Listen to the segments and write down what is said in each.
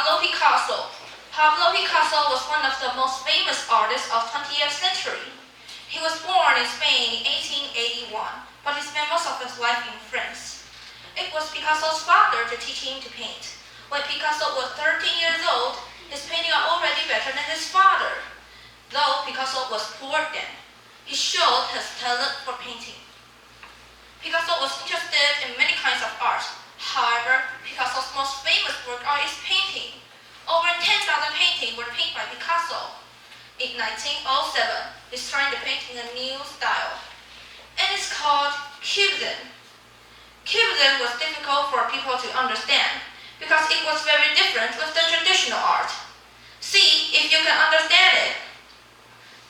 Pablo Picasso. Pablo Picasso was one of the most famous artists of 20th century. He was born in Spain in 1881, but he spent most of his life in France. It was Picasso's father to teach him to paint. When Picasso was 13 years old, his paintings are already better than his father. Though Picasso was poor then, he showed his talent for painting. Picasso was interested in many kinds of art. However, Picasso's most famous work art is painting. Over 10,000 paintings were painted by Picasso. In 1907, he started to paint in a new style, and it's called Cubism. Cubism was difficult for people to understand because it was very different with the traditional art. See if you can understand it.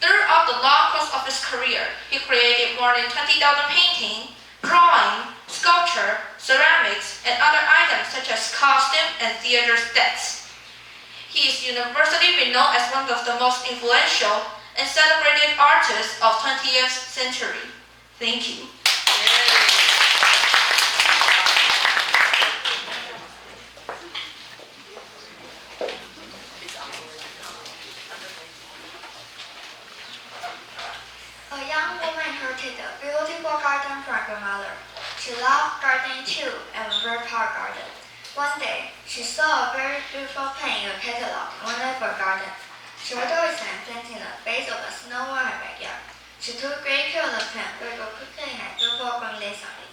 Throughout the long course of his career, he created more than 20,000 paintings, drawing, sculpture, ceramics, and other items such as costume and theater sets. He is universally renowned as one of the most influential and celebrated artists of 20th century. Thank you. A young woman inherited a beautiful garden from her grandmother. She loved gardening too and was very proud of garden. One day, she saw a very beautiful plant in a catalog and went for a garden. She was always planting the base of the snow in her backyard. She took great care of the plant, very quickly and had beautiful green leaves on it.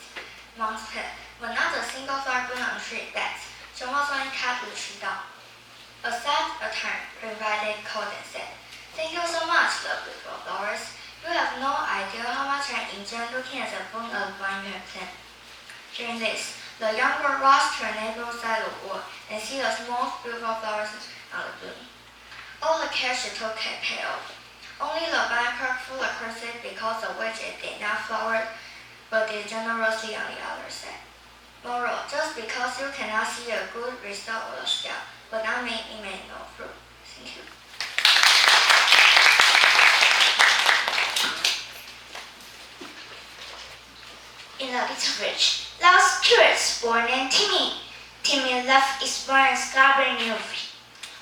Mom's plant, but not a single flower grew on the tree beds. She almost went cut the tree down. A sad time, her invited called and said, "Thank you so much, the beautiful flowers. You have no idea how much I enjoy looking at the bloom of one you have planted." During this, the young girl rushed to her neighbor's side of the wall and see the most beautiful flowers on the bloom. All the care she took had paid off. Only the banker full of curses because of which it did not flower, but did generously on the other side. Moral: just because you cannot see a good result of the step, but not mean it may no fruit. Thank you. In a little village, lost curious boy named Timmy. Timmy loved exploring and discovering new things.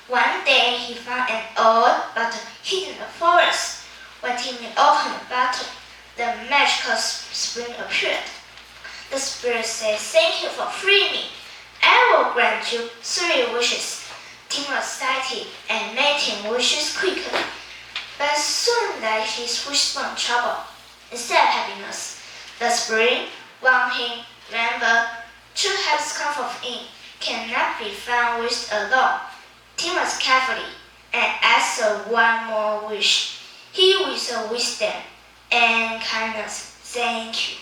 One day he found an old bottle hidden in the forest. When Timmy opened the bottle, the magical spring appeared. The spirit said, "Thank you for freeing me. I will grant you 3 wishes." Timmy was excited and made him wishes quickly. But soon that his wish brought trouble instead of happiness. The spring warned him, "Remember, true happiness comes from within, cannot be found with alone." Tim was carefully and asked one more wish. He with wisdom and kindness, "Thank you."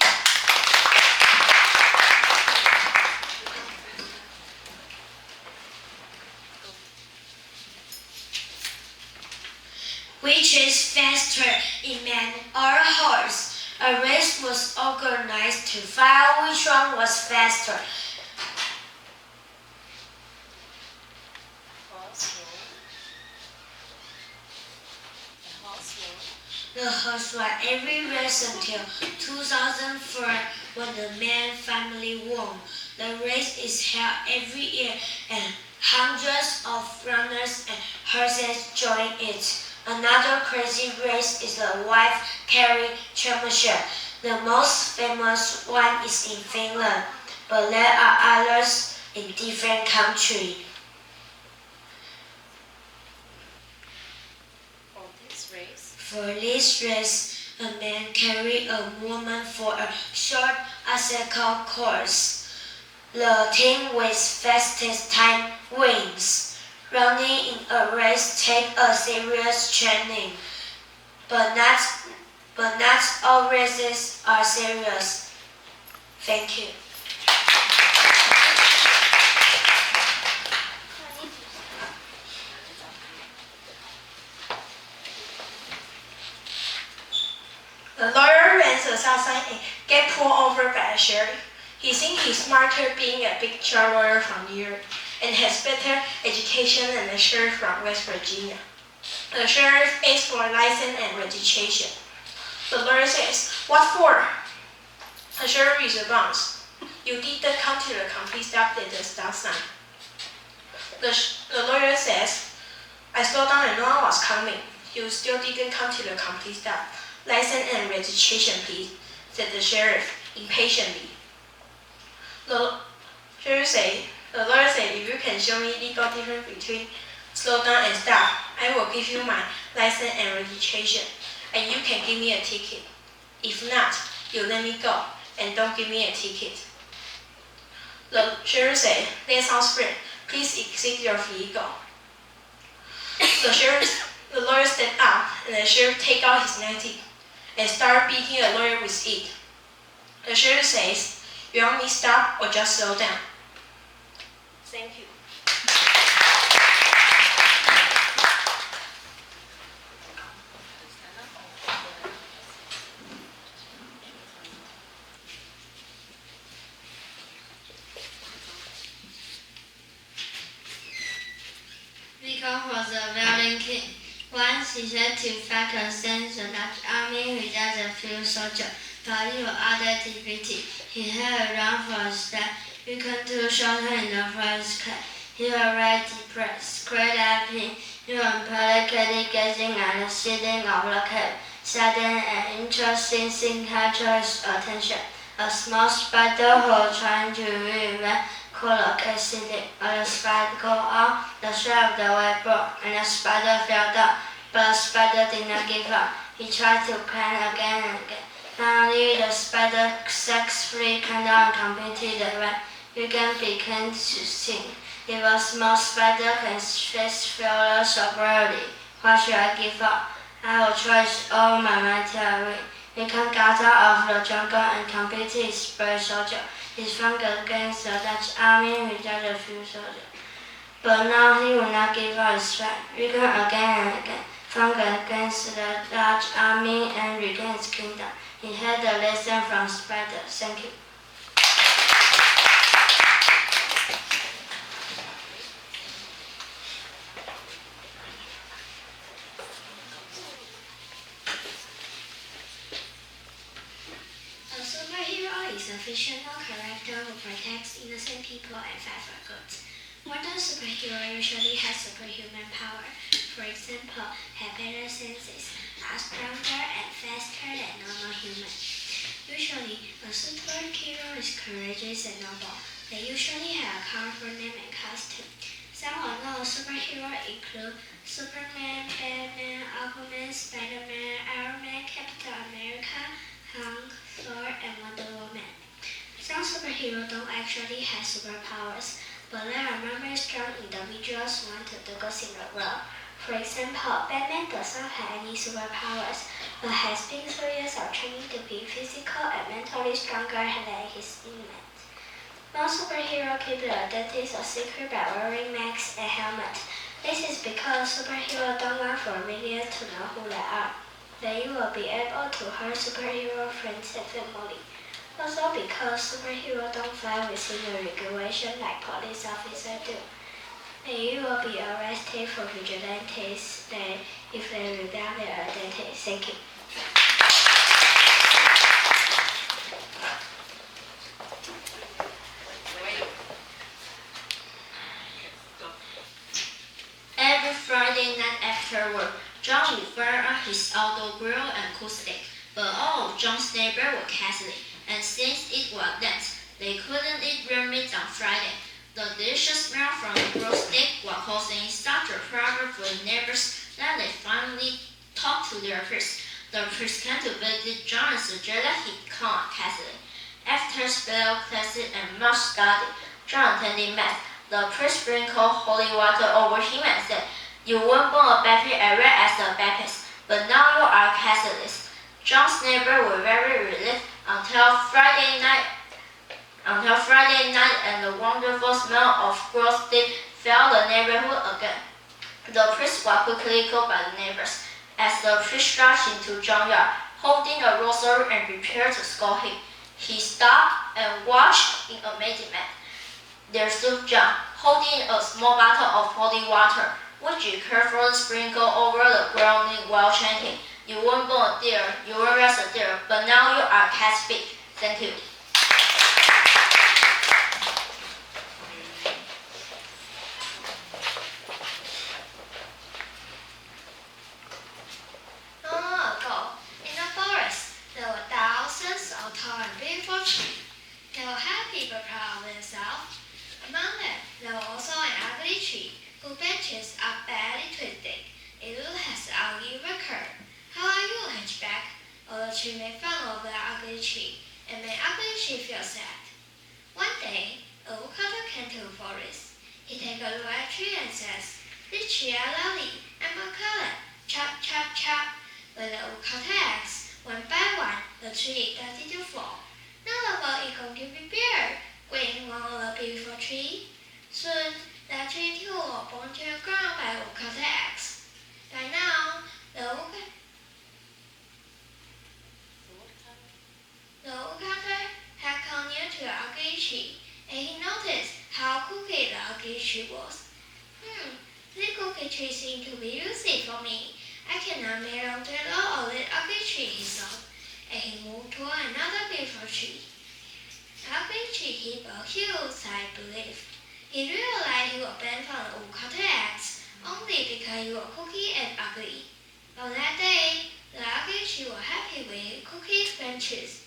Which is faster in man or a horse? A race was organized to find which one was faster. The horse won every race until 2004 when the Man family won. The race is held every year and hundreds of runners and horses join it. Another crazy race is the Wife Carry Championship. The most famous one is in Finland, but there are others in different countries. For this race, a man carries a woman for a short obstacle course. The team with fastest time wins. Running in a race takes a serious training, but not all races are serious. Thank you. The lawyer runs a assassin and gets pulled over by a sheriff. He thinks he's smarter being a big lawyer from New York and has better education than the sheriff from West Virginia. The sheriff asks for a license and registration. The lawyer says, "What for?" The sheriff responds, "You didn't come to the complete stop at the stop sign." The lawyer says, I slowed down and no one was coming. You still didn't come to the complete stop. License and registration, please, said the sheriff impatiently. The lawyer said, if you can show me legal difference between slow down and stop, I will give you my license and registration, and you can give me a ticket. If not, you let me go and don't give me a ticket. The sheriff said, that sounds fair. Please exit your vehicle. The lawyer stepped up, and the sheriff take out his knife and started beating the lawyer with it. The sheriff says, you want me to stop or just slow down? Thank you. Lincoln was a valiant king. Once he set to fight against the Dutch army without a few soldiers, but he was other defeated. He had a run for his death. Lincoln too shot him in the first case. He was very depressed. Great at him, he was politely gazing at the ceiling of the cave. Sudden an interesting thing captured his attention. A small spider was trying to reinvent the ceiling. The spider got out the thread of the web broke, and the spider fell down. But the spider did not give up. He tried to climb again and again. Finally, the spider successfully climbed down and completed the web. Lincoln began to think. If a small spider can face failure so bravely, why should I give up? I will try with all my might till I win. Lincoln got out of the jungle and completed his brave soldier. He fought against the Dutch army without a few soldiers. But now he will not give up his fight. Lincoln again and again fought against the Dutch army and regained his kingdom. He had a lesson from Spider. Thank you. A superhero is a fictional character who protects innocent people and fights for good. Modern superheroes usually have superhuman power. For example, have better senses, are stronger and faster than normal humans. Usually, a superhero is courageous and noble. They usually have a colorful name and costume. Some well-known superheroes include Superman, Batman, Aquaman, Spider-Man, Iron Man, Captain America, Hulk, Thor, and Wonder Woman. Some superheroes don't actually have superpowers, but they are very strong individuals who want to do good in the world. For example, Batman does not have any superpowers, but has been 3 years of training to be physical and mentally stronger than his teammates. Most superheroes keep their identities a secret by wearing masks and helmets. This is because superheroes don't want for millions to know who they are. Then you will be able to hurt superhero friends and family. Also because superheroes don't fly within the regulation like police officers do. And you will be arrested for vigilantes if they reveal their identity. Thank you. Every Friday night after work, John would fire up his outdoor grill and cook steak. But all of John's neighbors were Catholic, and since it was Lent, they couldn't eat real meat on Friday. The delicious smell from the grilled steak was causing such a problem for the neighbors that they finally talked to their priest. The priest came to visit John and suggested that he become a Catholic. After spiritual classes and much study, John attended Mass. The priest sprinkled holy water over him and said, "You weren't born a Baptist as well as a Baptist, but now you are Catholics." John's neighbors were very relieved until Friday night, and the wonderful smell of grilled steak filled the neighborhood again. The priest was quickly called by the neighbors. As the priest rushed into John's yard, holding a rosary and prepared to scold him, he stopped and watched in amazement. There stood John, holding a small bottle of holy water, which he carefully sprinkled over the ground while chanting, "You weren't born a deer, you were raised a deer, but now you are Catholic." Thank you. tree whose branches are badly twisted. It has an ugly record. How are you, Hunchback? All the tree made fun of the ugly tree and made ugly tree feel sad. One day, a woodcutter came to the forest. He takes a look at the tree and says, "This tree are lovely and my color. Chop, chop, chop." When the woodcutter asks, one by one, the tree started to fall. Now the fall is going to be bare, growing on the beautiful tree. Soon, the tree too will burn to the ground by the woodcutter axe. By now, the woodcutter had come near to the ugly tree, and he noticed how crooked the ugly tree was. This crooked tree seems to be useless for me. I cannot make long to all of this ugly tree, he thought, and he moved toward another beautiful tree. The ugly tree heaped a huge sigh of relief. He realized he was banned from the woodcutter axe only because he was crooked and ugly. From that day, the ugly tree was happy with crooked branches.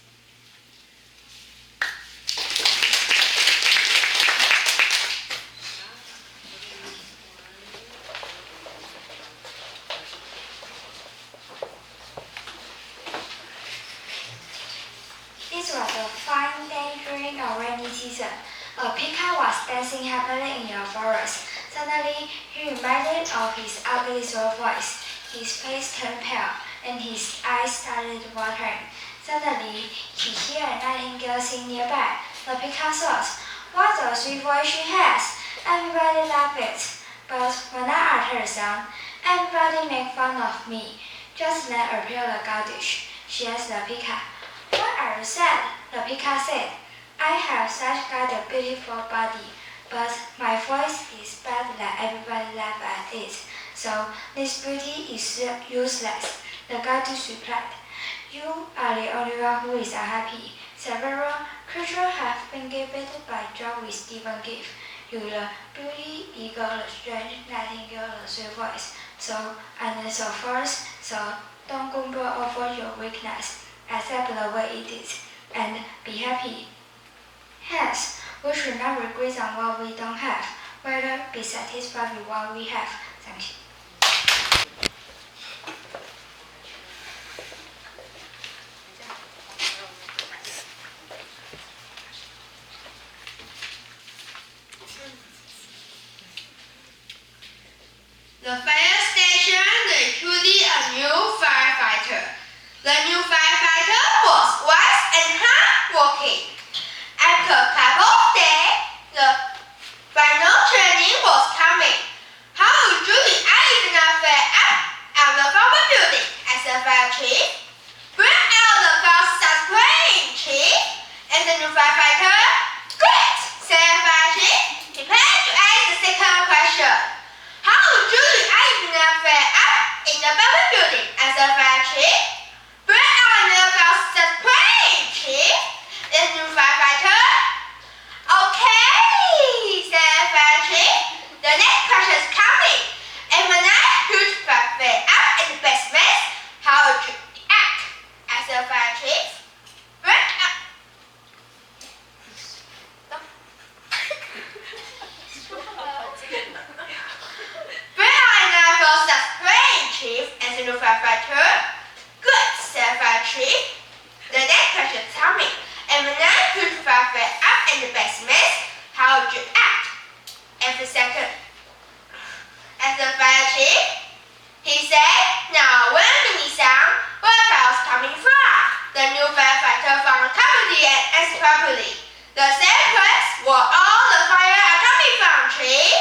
This was a fine day during a rainy season. A peacock was dancing happily in the forest. Suddenly, he reminded of his ugly sore voice. His face turned pale, and his eyes started watering. Suddenly, he heard a nightingale sing nearby. The peacock thought, "What a sweet voice she has!" Everybody loved it. But when I uttered the sound, everybody made fun of me. Just then appeared the goldfish. She asked the peacock, "Why are you sad?" The peacock said, "I have such a beautiful body, but my voice is bad that everybody laughs at it. So this beauty is useless." The goldfish replied, "You are the only one who is unhappy. Several creatures have been given by job with different gifts. You the beauty, eagle, the strange, nightingale, the sweet voice. So and so forth. So don't grumble over your weakness. Accept the way it is, and be happy. Hence, we should not regret on what we don't have, rather be satisfied with what we have." Thank you. The fire station recruited a new firefighter. The new firefighter was wise and hardworking. After a couple of days, the final training was coming. How would Julie Arizona fare up on the fire building as a fire chief? Bring out the fire start spraying, chief. And the new firefighter, "Great," said the fire chief. He planned to ask the second question. How would Julie Arizona fare up in the fire building as a fire chief? Bring out the fire start spraying, chief. And the new firefighter, "Okay," said the fire chief. The next question is coming. And when I shoot fire up in the basement, how would you act as a fire chief? Bring up. Bring out another start spraying, chief. And the new firefighter, "Good," said the fire chief. The next question is coming. And when I put fire up in the basement, how would you act? And the second, as the fire chief, he said, "Now when we sound, where fire's coming from?" The new firefighter found comedy and answered properly. "The same place where all the fire are coming from, chief."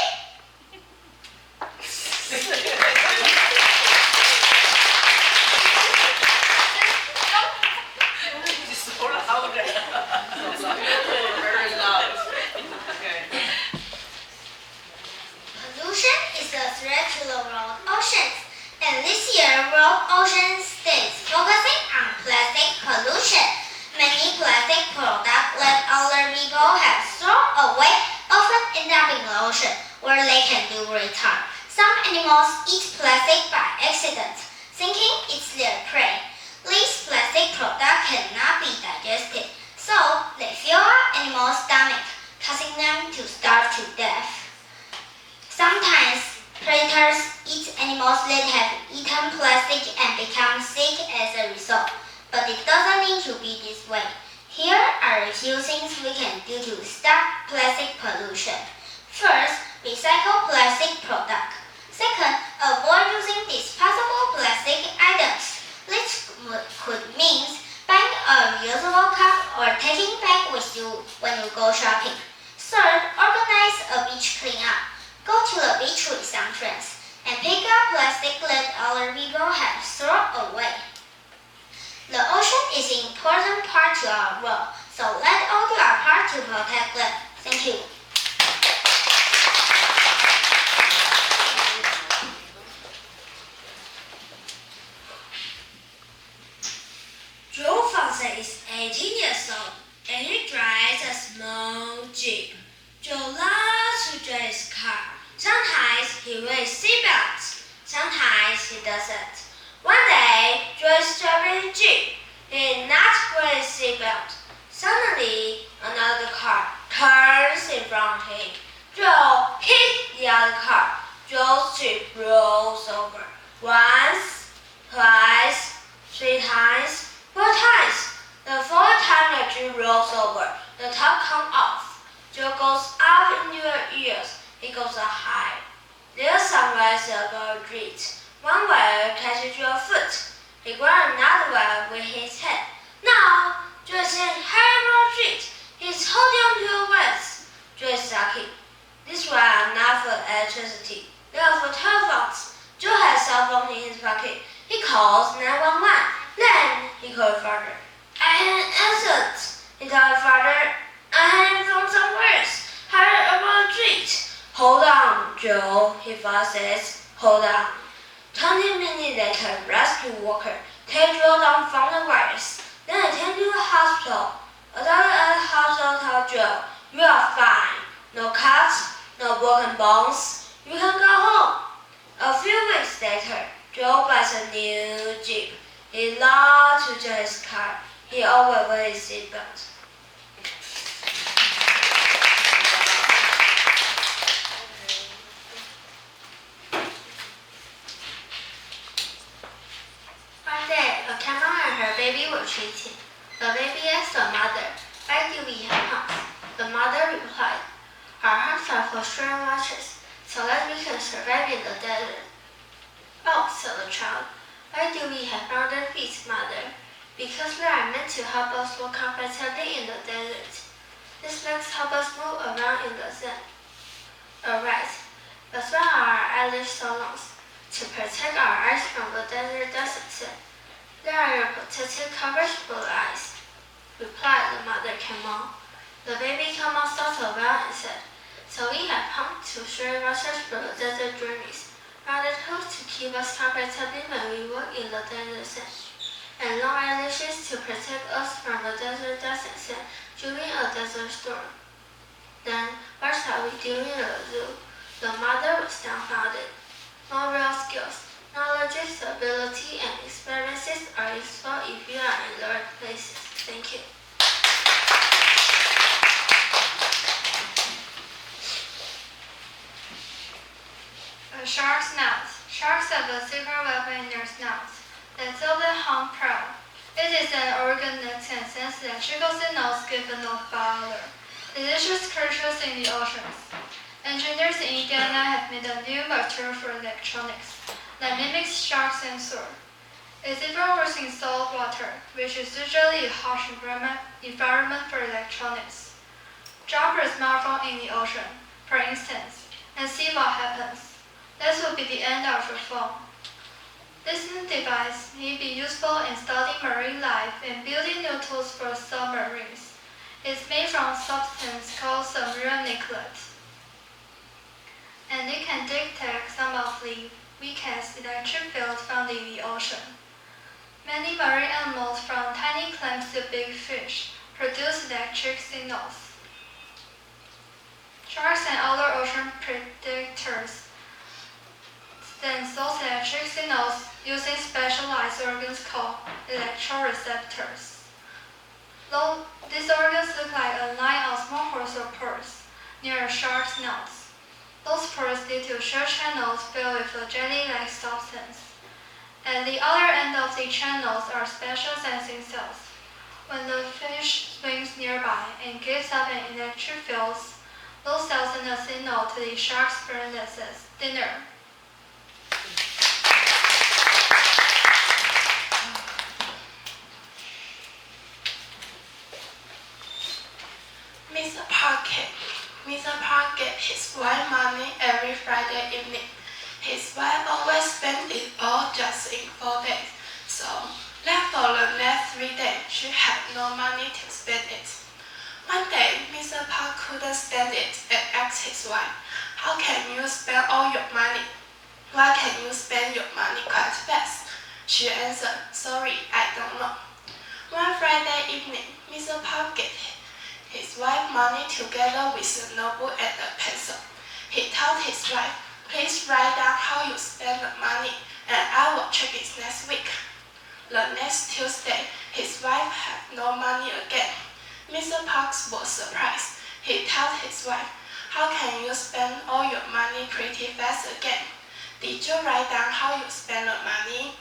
Pollution is a threat to the world oceans, and this year World Oceans Day is focusing on plastic pollution. Many plastic products that other people have thrown away often end up in the ocean, where they can do return. Some animals eat plastic by accident, thinking it's their prey. These plastic products cannot be digested, so they fill our animals' stomach, causing them to starve to death. Sometimes animals that have eaten plastic and become sick as a result, but it doesn't need to be this way. Here are a few things we can do to stop plastic pollution. First, recycle plastic products. Second, avoid using disposable plastic items. This could mean buying a reusable cup or taking back with you when you go shopping. Third, organize a beach cleanup. Go to the beach with some friends and pick up plastic that other people have thrown away. The ocean is an important part to our world, so let's all do our part to protect them. Thank you. Joe Fawcett is 18 years old and he drives a small Jeep. Joe loves to drive his car. Sometimes he wears seatbelts, sometimes he doesn't. One day, Joe is driving his Jeep. He did not wear his seatbelt. Suddenly, another car turns in front of him. Joe hits the other car. Joe's Jeep rolls over. Once, twice, 3 times, 4 times. The 4th time the Jeep rolls over, the top comes off. Joe goes up in your ears. He goes high. There's some rice above the street. One wire catches your foot. He grabs another wire with his head. Now, Joe is in horrible street. He's holding on to your wires. Joe is lucky. These wires are not for electricity. They are for telephones. Joe has a cell phone in his pocket. He calls 911. Then he calls his father. I had an accident. He tells his father, I had found some wires. Hurry about the street. Hold on, Joe, his father says. Hold on. 20 minutes later, rescue worker take Joe down from the wires. Then they take him to the hospital. A doctor at the hospital tells Joe, you are fine. No cuts, no broken bones. You can go home. A few weeks later, Joe buys a new Jeep. He loves to drive his car. He always wears his seatbelt. One day, a camel and her baby were treating. The baby asked the mother, why do we have humps? The mother replied, our humps are for short watches, so that we can survive in the desert. Oh, said the child, why do we have rounder feet, mother? Because they are meant to help us walk comfortably in the desert. These legs help us move around in the sand. Alright, but why are our eyelids so long? To protect our eyes from the desert sun. They are your protective coverage for the eyes, replied the mother camel. The baby camel thought a while and said, so we have pumped to share watches for the desert journeys, rounded hooves to keep us comfortably when we walk in the desert sand, and long eyelashes to protect us from the desert dust and sand during a desert storm. Then, what shall we do in the zoo? The mother was dumbfounded. No real skills, knowledge, ability, and experiences are useful if you are in the right places. Thank you. A shark's snout. Sharks have a secret weapon in their snouts. They call the hung prow. It is an organ that can sense electrical signals given off by others. Delicious creatures in the oceans. Engineers in Indiana have made a new material for electronics that mimics shark sensor. It even works in salt water, which is usually a harsh environment for electronics. Drop your smartphone in the ocean, for instance, and see what happens. This will be the end of your phone. This new device may be useful in studying marine life and building new tools for submarines. It's made from a substance called submarine nickel, and it can detect some of the weakest electric fields found in the ocean. Many marine animals, from tiny clams to big fish, produce electric signals. Sharks and other ocean predators sense those electric signals using specialized organs called electroreceptors. Though these organs look like a line of small holes or pores near a shark's snout. Those pores lead to short channels filled with a jelly-like substance. At the other end of the channels are special sensing cells. When the fish swims nearby and gives up an electric field, those cells send a signal to the shark's brain that says, dinner. Mr. Park gets his wife money every Friday evening. His wife always spends it all just in 4 days, so that for the next 3 days she had no money to spend it. One day, Mr. Park couldn't stand it and asked his wife, "How can you spend all your money? Why can you spend your money quite fast?" She answered, "Sorry, I don't know." One Friday evening, Mr. Park gets his wife money together with a notebook and a pencil. He told his wife, "Please write down how you spend the money, and I will check it next week." The next Tuesday, his wife had no money again. Mr. Parks was surprised. He told his wife, "How can you spend all your money pretty fast again? Did you write down how you spend the money?"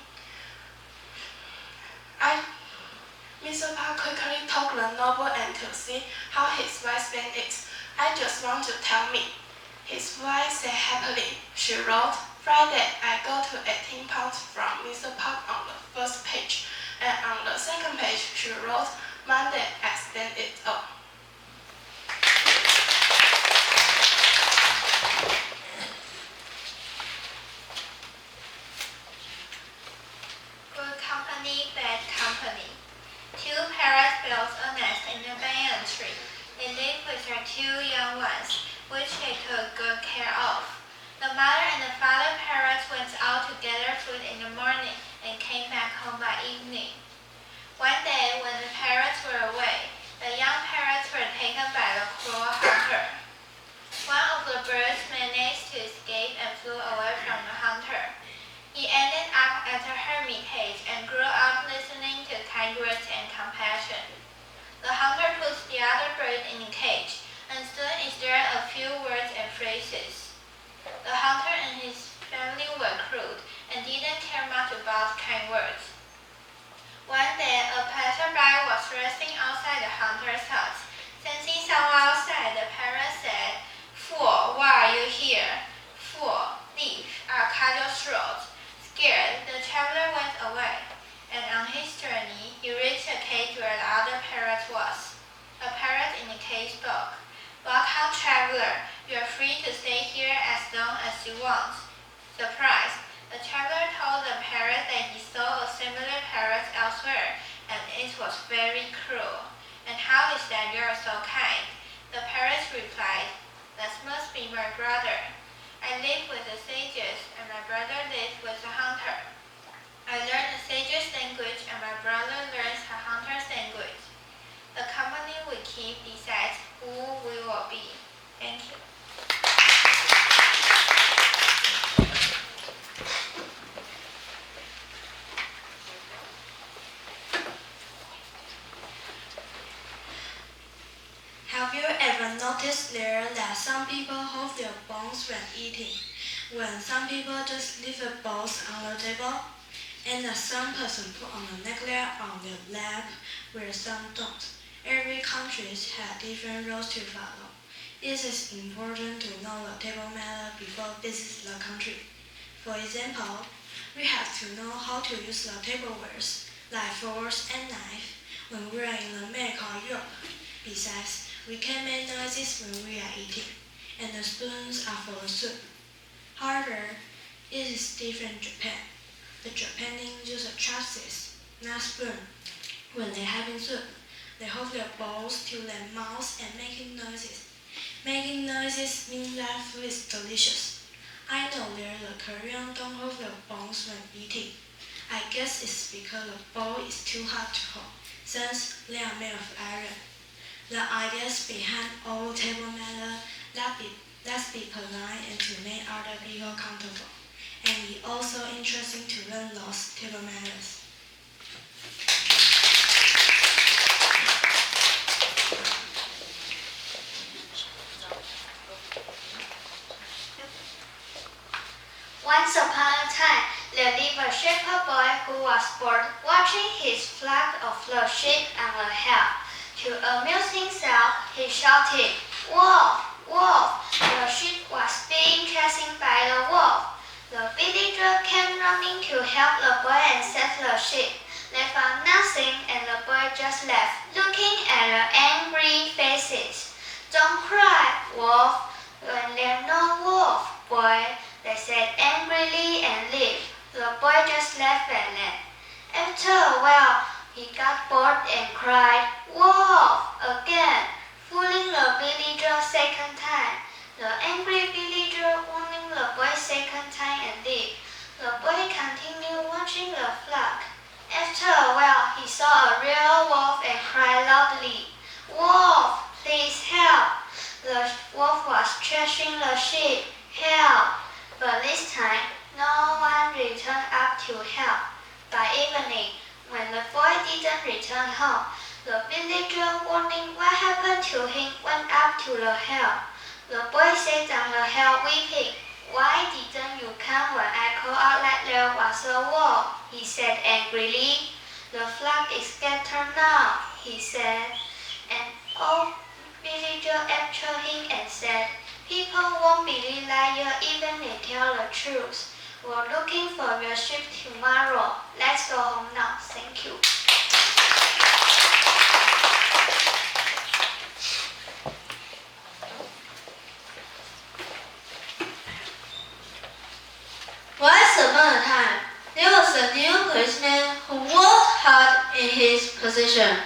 Mr. Park quickly took the notebook and to see how his wife spent it. "I just want to tell me." His wife said happily. She wrote, "Friday, I go to 18 pounds from Mr. Park" on the first page, and on the second page she wrote, "Monday, I spent it all." Good company, bad company. Two parrots built a nest in a banyan tree. They lived with their 2 young ones, which they took good care of. The mother and the father parrots went out to gather food in the morning and came back home by evening. One day, when the parrots were away, the young parrots were taken by the cruel hunter. One of the birds managed to escape and flew away from the hunter. He ended up at a hermitage and grew up listening to kind words and compassion. The hunter put the other bird in a cage and soon exchanged a few words and phrases. The hunter and his family were cruel and didn't care much about kind words. One day, a passerby was resting outside the hunter's hut. Sensing someone outside, the parrot said, "Fool, why are you here? Fool, leave, I'll cut your throat." Scared, the traveler went away, and on his journey, he reached a cage where the other parrot was. The parrot in the cage spoke, "Welcome, traveler. You are free to stay here as long as you want." Surprised, the traveler told the parrot that he saw a similar parrot elsewhere, and it was very cruel. "And how is that you are so kind?" The parrot replied, "That must be my brother. I live with the sages, and my brother lives with the hunter. I learn the sages' language, and my brother learns the hunter's language. The company we keep decides who we will be." Thank you. Have you ever noticed there that some people hold their bones when eating, when some people just leave the bowls on the table, and that some person put on a necklace on their lap where some don't? Every country has different rules to follow. It is important to know the table manner before visiting the country. For example, we have to know how to use the tablewares, like forks and knives, when we are in America or Europe. Besides, we can make noises when we are eating, and the spoons are for the soup. However, it is different in Japan. The Japanese use a chopsticks, not spoon. When they having soup, they hold their bowls to their mouths and making noises. Making noises means that food is delicious. I know that the Koreans don't hold their bowls when eating. I guess it's because the bowl is too hot to hold, since they are made of iron. The ideas behind all table manners, let's be polite and to make other people comfortable. And it's also interesting to learn those table manners. Once upon a time, there lived a shepherd boy who was bored watching his flock of the sheep and the hill. To amuse himself, he shouted, "Wolf! Wolf!" The sheep was being chased by the wolf. The villager came running to help the boy and save the sheep. They found nothing and the boy just left, looking at the angry faces. "Don't cry, wolf. When there's no wolf, boy," they said angrily and left. The boy just laughed at them. After a while, he got bored and cried, "Wolf!" again, fooling the villager second time. The angry villager warning the boy second time and left. The boy continued watching the flock. After a while, he saw a real wolf and cried loudly, "Wolf, please help." The wolf was chasing the sheep. "Help!" But this time, no one returned up to help. By evening, when the boy didn't return home, the villager, wondering what happened to him, went up to the hill. The boy sat on the hill weeping. "Why didn't you come when I called out like there was a wolf?" he said angrily. "The flock is scattered now," he said. An old villager answered him and said, "People won't believe liars even they tell the truth. We're looking for your sheep tomorrow. Let's go home now. Thank you." Once upon a time, there was a new policeman who worked hard in his position.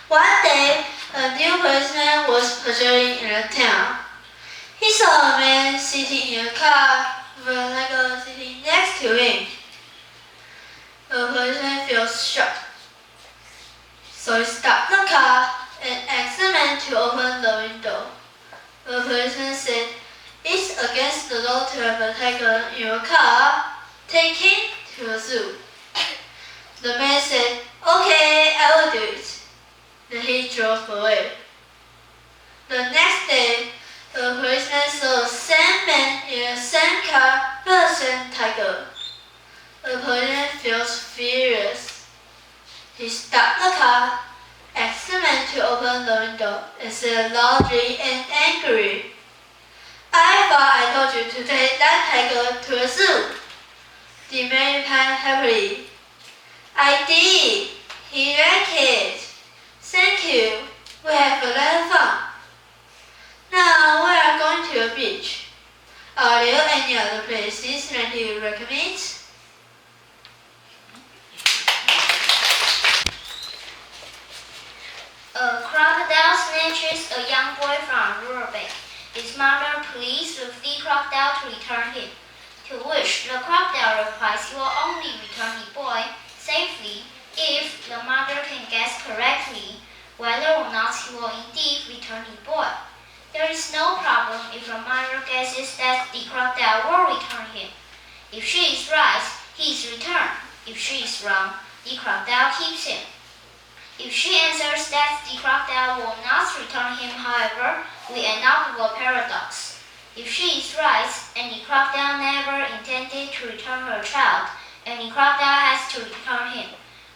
One day, a new policeman was patrolling in the town. He saw a man sitting in a car with a tiger sitting next to him. The policeman felt shocked, so he stopped the car and asked the man to open the window. The policeman said, "It's against the law to have a tiger in your car. Take him to the zoo." The man said, "Okay, I will do it." Then he drove away. The next day, the policeman saw the same man in the same car with the same tiger. The policeman felt furious. He stopped the car, asked the man to open the window, and said loudly and angrily, "I thought I told you to take that tiger to the zoo." The man replied happily, "I did. He liked it. Thank you. We have a lot of fun. Now we are going to the beach. Are there any other places that you recommend?" A crocodile snatches a young boy from a riverbank. His mother pleads with the crocodile to return him, to which the crocodile replies he will only return the boy safely if the mother can guess correctly whether or not he will indeed return the boy. There is no problem if the mother guesses that the crocodile will return him. If she is right, he is returned. If she is wrong, the crocodile keeps him. If she answers that the crocodile will not return him, however, we end up with a paradox. If she is right, and the crocodile never intended to return her child, and the crocodile has to return him,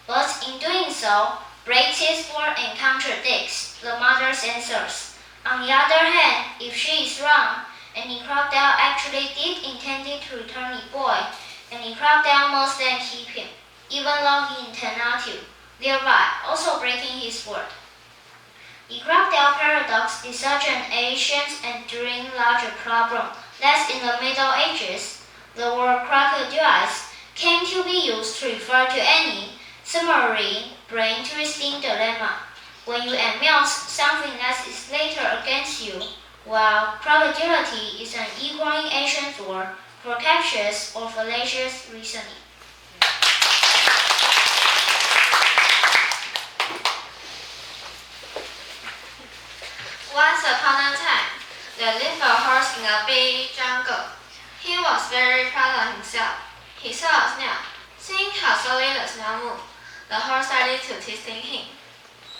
but in doing so, breaks his word and contradicts the mother's answers. On the other hand, if she is wrong, and the crocodile actually did intended to return the boy, and the crocodile must then keep him, even though he intended not to, thereby also breaking his word. The crocodile paradox is such an ancient and enduring larger problem that in the Middle Ages, the word crocodiles came to be used to refer to any similarly brain-twisting dilemma. When you admit something that is later against you, while crocodility is an equally ancient word for captious or fallacious reasoning. Once upon a time, there lived a horse in a big jungle. He was very proud of himself. He saw a snail. Seeing how slowly the snail moved, the horse started to teasing him.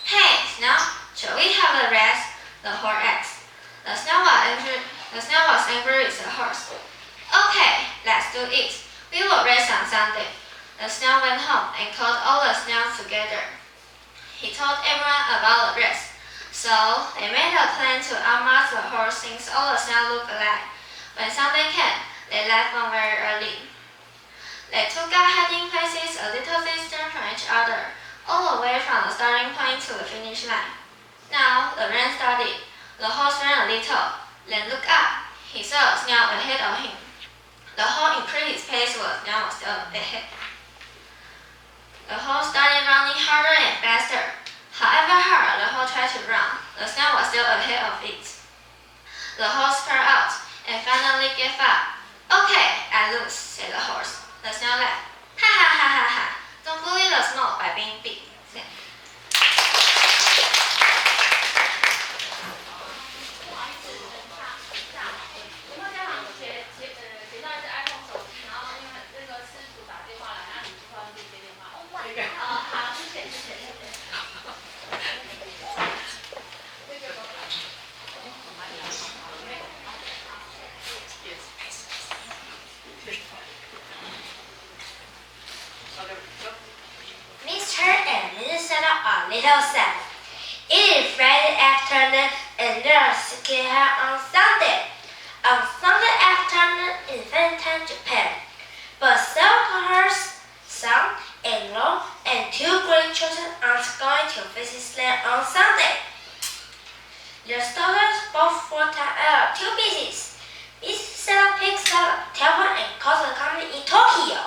"Hey, snail, shall we have a rest?" the horse asked. The snail was angry with the horse. "Okay, let's do it. We will race on Sunday. The snail went home and called all the snails together. He told everyone about the race. So they made a plan to unmask the horse since all the snails look alike. When Sunday came, they left home very early. They took out hiding places a little distant from each other, all the way from the starting point to the finish line. Now the rain started. The horse ran a little, then looked up. He saw a snail ahead of him. The horse increased his pace while the snail was still ahead. The horse started running harder and faster. However hard the horse tried to run, the snail was still ahead of it. The horse spurred out and finally gave up. Okay, I lose, said the horse. The snail laughed. Ha ha ha ha ha. Don't bully the snow by being big. Mr. and Mrs. Setup are little sad. It is Friday afternoon and they are skiing on Sunday. On Sunday afternoon in Valentine, Japan. But several daughters, son, in-law, and two grandchildren aren't going to visit them on Sunday. Their daughters both full-time are too busy. Mrs. Setup picks up a telephone and calls the company in Tokyo.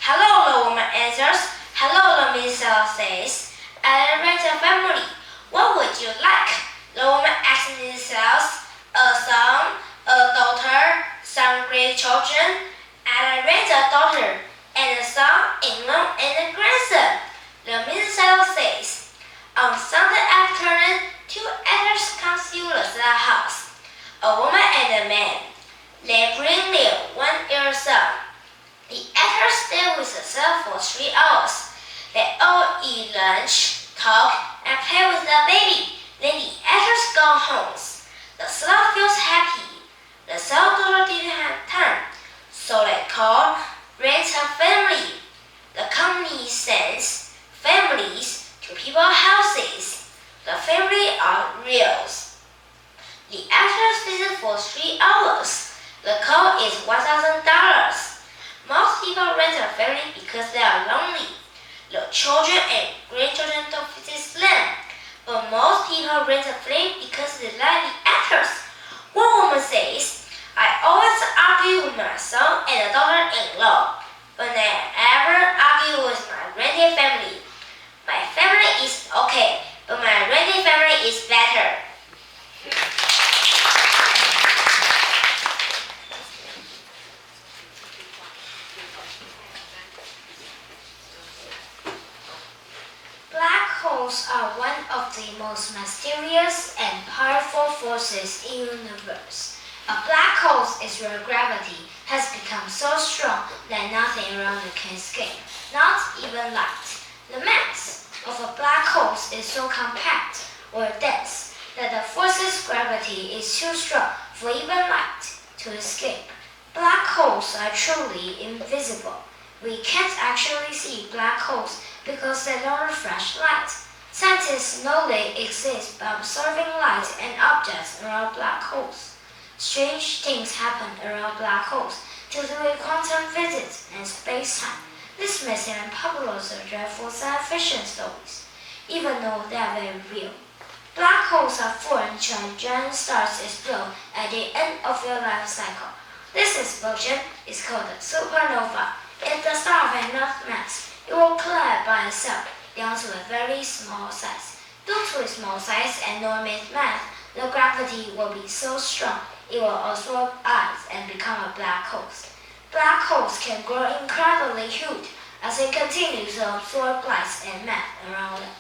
Hello, the woman answers. Hello, the Mrs. Setup says. I arrange a family. What would you like? The woman asks Mrs. Setup. A son, a daughter, some grandchildren. I arrange a daughter, and a son, in-law, and a grandson. The Mrs. Setup says. On Sunday afternoon, two actors come to the Setup house. A woman and a man. They bring their 1-year son. The actors stay with the son for 3 hours. They all eat lunch, talk, and play with the baby. Then the actors go home. The son feels happy. The son daughter didn't have time, so they call rent a family. The company sends families to people's houses. The family are real. The actors visit for 3 hours. The cost is $1,000. Most people rent a family because they are lonely. The children and grandchildren don't visit them. But most people rent a family because they like the actors. One woman says, I always argue with my son and the daughter-in-law, but I never argue with my rented family. My family is okay, but my rented family is better. Black holes are one of the most mysterious and powerful forces in the universe. A black hole is where gravity has become so strong that nothing around it can escape, not even light. The mass of a black hole is so compact or dense that the force's gravity is too strong for even light to escape. Black holes are truly invisible. We can't actually see black holes because they don't reflect light. Scientists know they exist by observing light and objects around black holes. Strange things happen around black holes due to quantum physics and space-time. This makes them popular subject for science fiction stories, even though they are very real. Black holes are formed when giant stars explode at the end of their life cycle. This explosion is called a supernova. If the star has enough mass, it will collide by itself down to a very small size. Due to its small size and enormous mass, the gravity will be so strong it will absorb ice and become a black hole. Black holes can grow incredibly huge as they continue to absorb light and mass around them.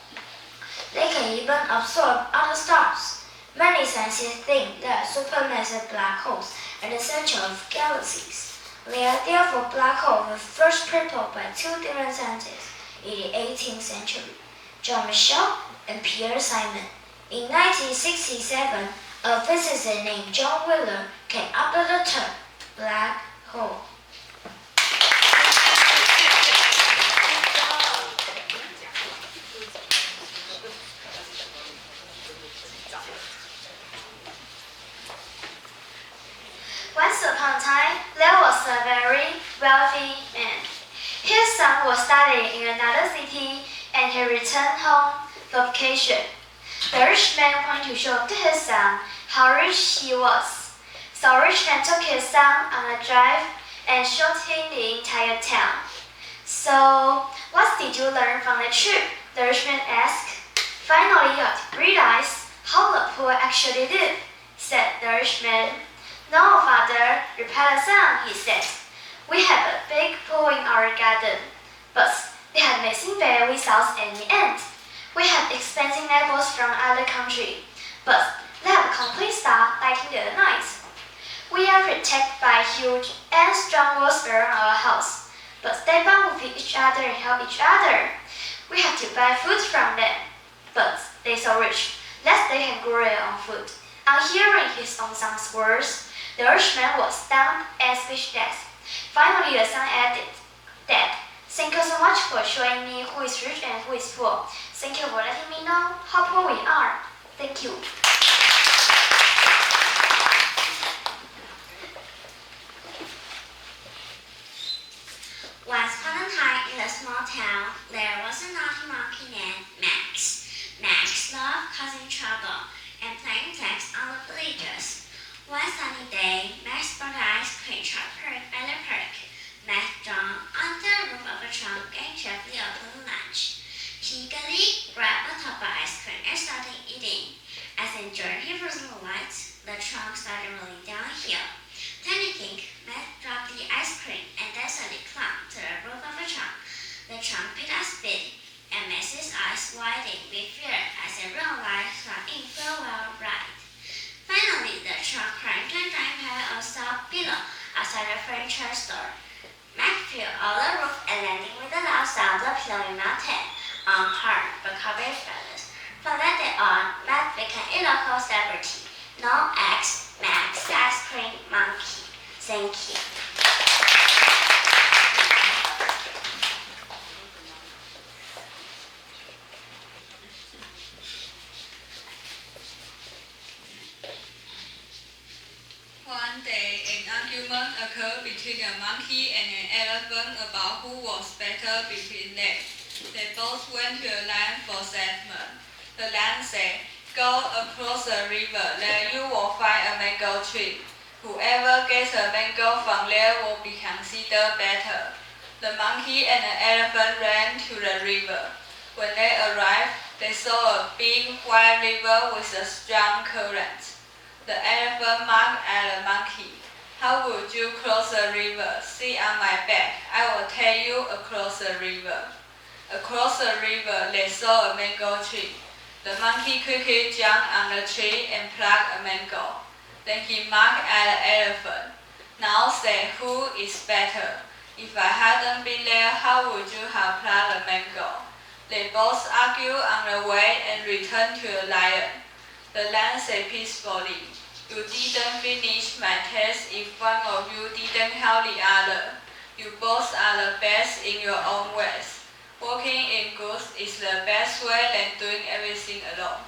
They can even absorb other stars. Many scientists think that supermassive black holes are the center of galaxies. The idea for black holes was first proposed by two different scientists in the 18th century, John Michell and Pierre Simon. In 1967, a physicist named John Wheeler came up with the term black hole. a very wealthy man. His son was studying in another city and he returned home for vacation. The rich man wanted to show to his son how rich he was. So the rich man took his son on a drive and showed him the entire town. So, what did you learn from the trip? The rich man asked. Finally, I realized how the poor actually live, said the rich man. No, father, replied the son, he said. We have a big pool in our garden, but they have missing bed without any end. We have expensive neighbors from other country, but they have a complete star lighting the night. We are protected by huge and strong walls around our house, but they bond with each other and help each other. We have to buy food from them, but they're so rich that they can grow their own food. On hearing his own son's words, the rich man was stunned and speechless. Finally, the son added, Dad, thank you so much for showing me who is rich and who is poor. Thank you for letting me know how poor we are. Thank you. Once upon a time in a small town, there was a naughty monkey named Max. Max loved causing trouble and playing tricks on the villagers. One sunny day, Max bought an ice cream truck parked by the park. Max jumped on the roof of the trunk and carefully opened the lunch. He eagerly grabbed a tub of ice cream and started eating. As the journey was light, the trunk started rolling downhill. Panicking, Max dropped the ice cream and desperately clung to the roof of the trunk. The trunk picked up speed, and Max's eyes widened with fear as it realized the farewell ride. Finally, the trunk climbed to a giant pile of soft pillow outside the furniture store. Max flew over the roof and landing with a loud sound the pillow melted, unharmed but covered in feathers. From that day on, Max became a local celebrity, known as Max the Ice Cream Monkey. Thank you. One day, an argument occurred between a monkey and an elephant about who was better between them. They both went to a land for settlement. The land said, Go across the river, there you will find a mango tree. Whoever gets a mango from there will be considered better. The monkey and the elephant ran to the river. When they arrived, they saw a big wide river with a strong current. The elephant mocked at the monkey. How would you cross the river? Sit on my back. I will take you across the river. Across the river, they saw a mango tree. The monkey quickly jumped on the tree and plucked a mango. Then he mocked at the elephant. Now say who is better. If I hadn't been there, how would you have plucked a mango? They both argued on the way and returned to the lion. The lion said peacefully, You didn't finish my task if one of you didn't help the other. You both are the best in your own ways. Working in groups is the best way than doing everything alone.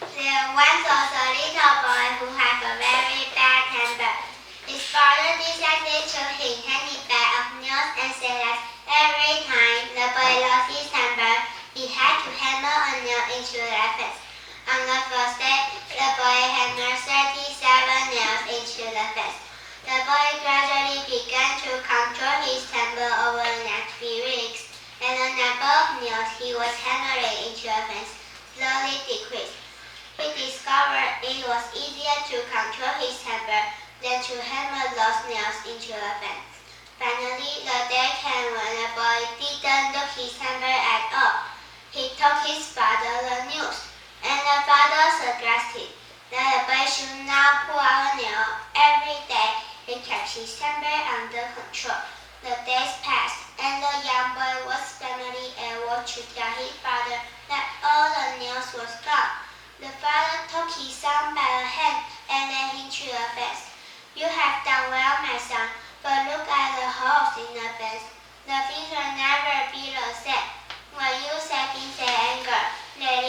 There once was a little boy who had a very bad temper. His father decided to him handy bag of nails and said that every time the boy lost his temper, he had to hammer a nail into the face. On the first day, the boy hammered 37 nails into the face. The boy gradually began to control his temper over the next few weeks, and the number of nails he was hammering into the face slowly decreased. He discovered it was easier to control his temper than to hammer those nails into the fence. Finally, the day came when the boy didn't lose his temper at all. He told his father the news, and the father suggested that the boy should now pull out a nail every day. He kept his temper under control. The days passed, and the young boy was finally able to tell his father that all the nails was gone. The father took his son by the hand and led him to the fence. You have done well, my son, but look at the holes in the fence. The things will never be the same. When you say things in anger, they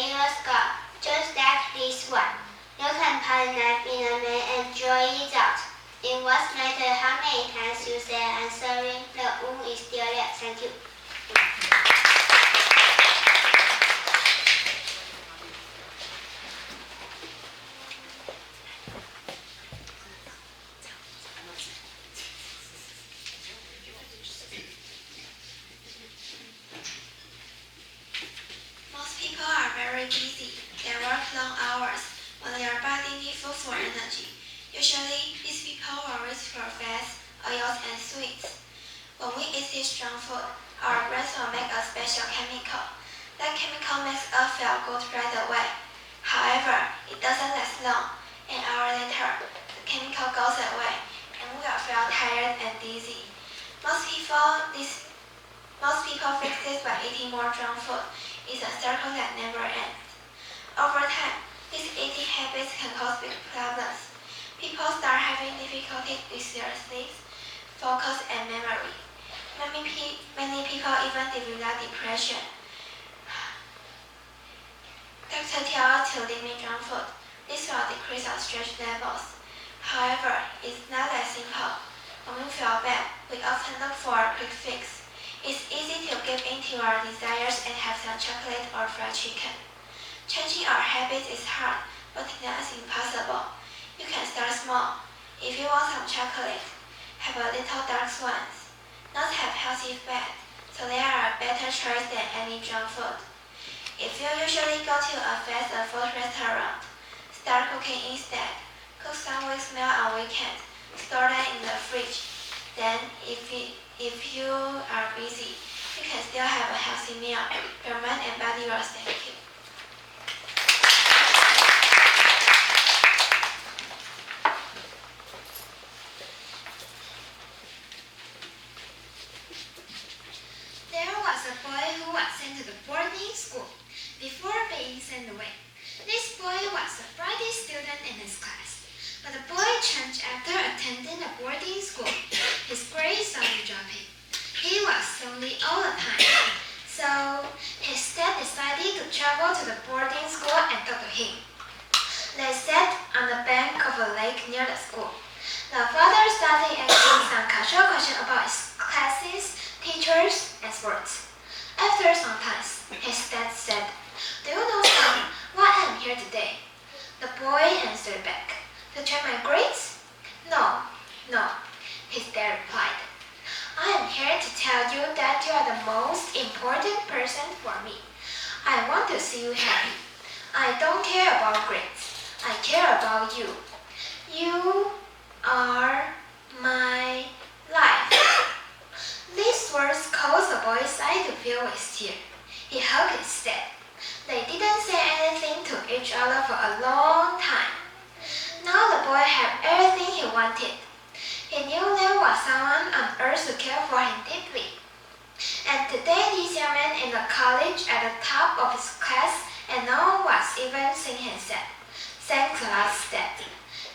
and polymath in a man and joy is out. It was matter how many times you say answering, the is still there. Thank you. Most people are very busy. They work long hours when their body needs food for energy. Usually, these people will reach for fats, oils, and sweets. When we eat this junk food, our brains will make a special chemical. That chemical makes us feel good right away. However, it doesn't last long. An hour later, the chemical goes away, and we will feel tired and dizzy. Most people fix this by eating more junk food. It's a circle that never ends. Over time, these eating habits can cause big problems. People start having difficulty with their sleep, focus, and memory. Many people even develop depression. Doctors tell us to limit junk food. This will decrease our stress levels. However, it's not that simple. When we feel bad, we often look for a quick fix. It's easy to give in to our desires and have some chocolate or fried chicken. Changing our habits is hard, but not impossible. You can start small. If you want some chocolate, have a little dark ones. Not have healthy fat, so they are a better choice than any junk food. If you usually go to a fast food restaurant, start cooking instead. Cook some week's meal on weekends. Store them in the fridge. Then, if you are busy, you can still have a healthy meal. Your mind and body will thank you. There was a boy who was sent to the boarding school before being sent away. This boy was the brightest student in his class, but the boy changed after attending the boarding school. His grades started dropping. He was lonely all the time, so his dad decided to travel to the boarding school and talk to him. They sat on the bank of a lake near the school. The father started asking some casual questions about his classes, teachers, and sports. After some time, his dad said, "Do you know, son, why I'm here today?" The boy answered back, "To check my grades?" No, his dad replied. "I am here to tell you that you are the most important person for me. I want to see you happy. I don't care about grades. I care about you. You are my life." These words caused the boy's eyes to fill with tears. He hugged his dad. They didn't say anything to each other for a long time. Now the boy had everything he wanted. He knew there was someone on earth who cared for him deeply. And today this young man in the college at the top of his class, and no one was even seeing him said, "Thanks a lot, Dad.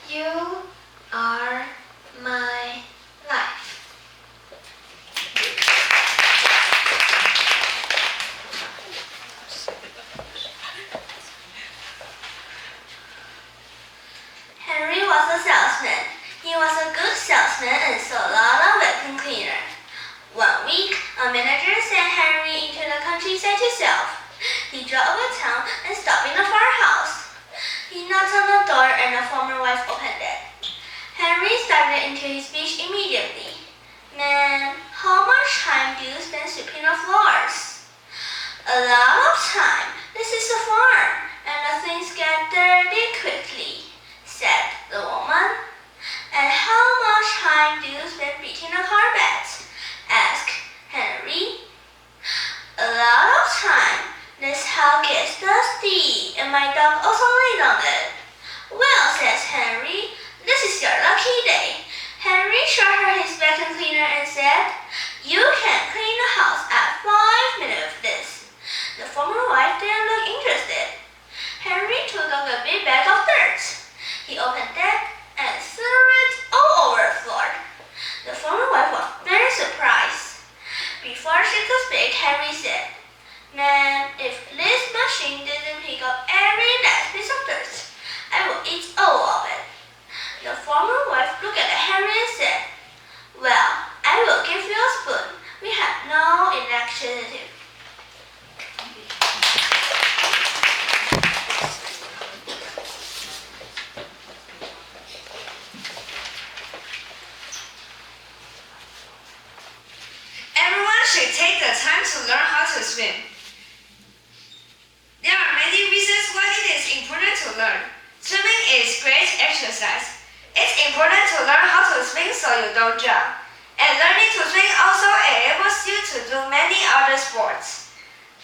You are my life." Henry was a salesman. He was a good salesman and sold a lot of vacuum cleaner. One week, a manager sent Henry into the countryside to sell. He drove over town and stopped in a farmhouse. He knocked on the door and the former wife opened it. Henry started into his speech immediately. "Ma'am, how much time do you spend sweeping the floors?" "A lot of time. This is a farm, and the things get dirty quickly," said the woman. "And how much time do you spend beating the carpet?" asked Henry. "A lot of time. This house gets dusty, and my dog also laid on it." "Well," says Henry, "this is your lucky day." Henry showed her his vacuum cleaner and said, "You can clean the house at 5 minutes with this." The former wife didn't look interested. Henry took out a big bag of dirt. He opened it and threw it all over the floor. The former wife was very surprised. Before she could speak, Henry said, "Ma'am, if this machine didn't pick up every last piece of dirt, I will eat all exercise. It's important to learn how to swim so you don't drown. And learning to swim also enables you to do many other sports.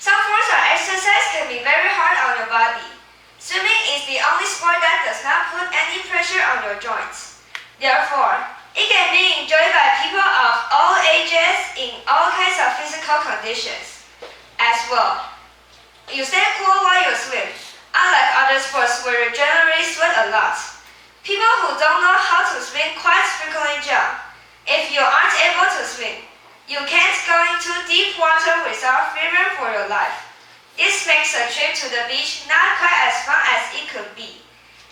Some forms of exercise can be very hard on your body. Swimming is the only sport that does not put any pressure on your joints. Therefore, it can be enjoyed by people of all ages in all kinds of physical conditions. As well, you stay cool while you swim, unlike other sports where you generally sweat a lot. People who don't know how to swim quite frequently drown. If you aren't able to swim, you can't go into deep water without fearing for your life. This makes a trip to the beach not quite as fun as it could be.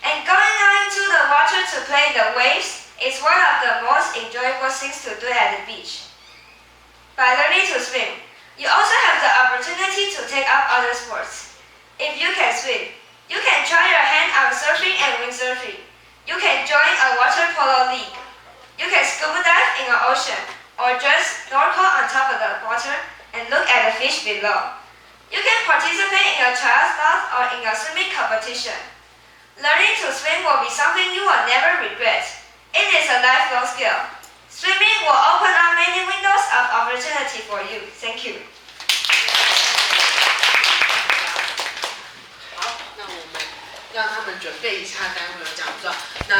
And going out into the water to play in the waves is one of the most enjoyable things to do at the beach. By learning to swim, you also have the opportunity to take up other sports. If you can swim, you can try your hand on surfing and windsurfing. You can join a water polo league. You can scuba dive in an ocean, or just snorkel on top of the water and look at the fish below. You can participate in a triathlon or in a swimming competition. Learning to swim will be something you will never regret. It is a lifelong skill. Swimming will open up many windows of opportunity for you. Thank you. 好，那我们让他们准备一下待会的讲座。那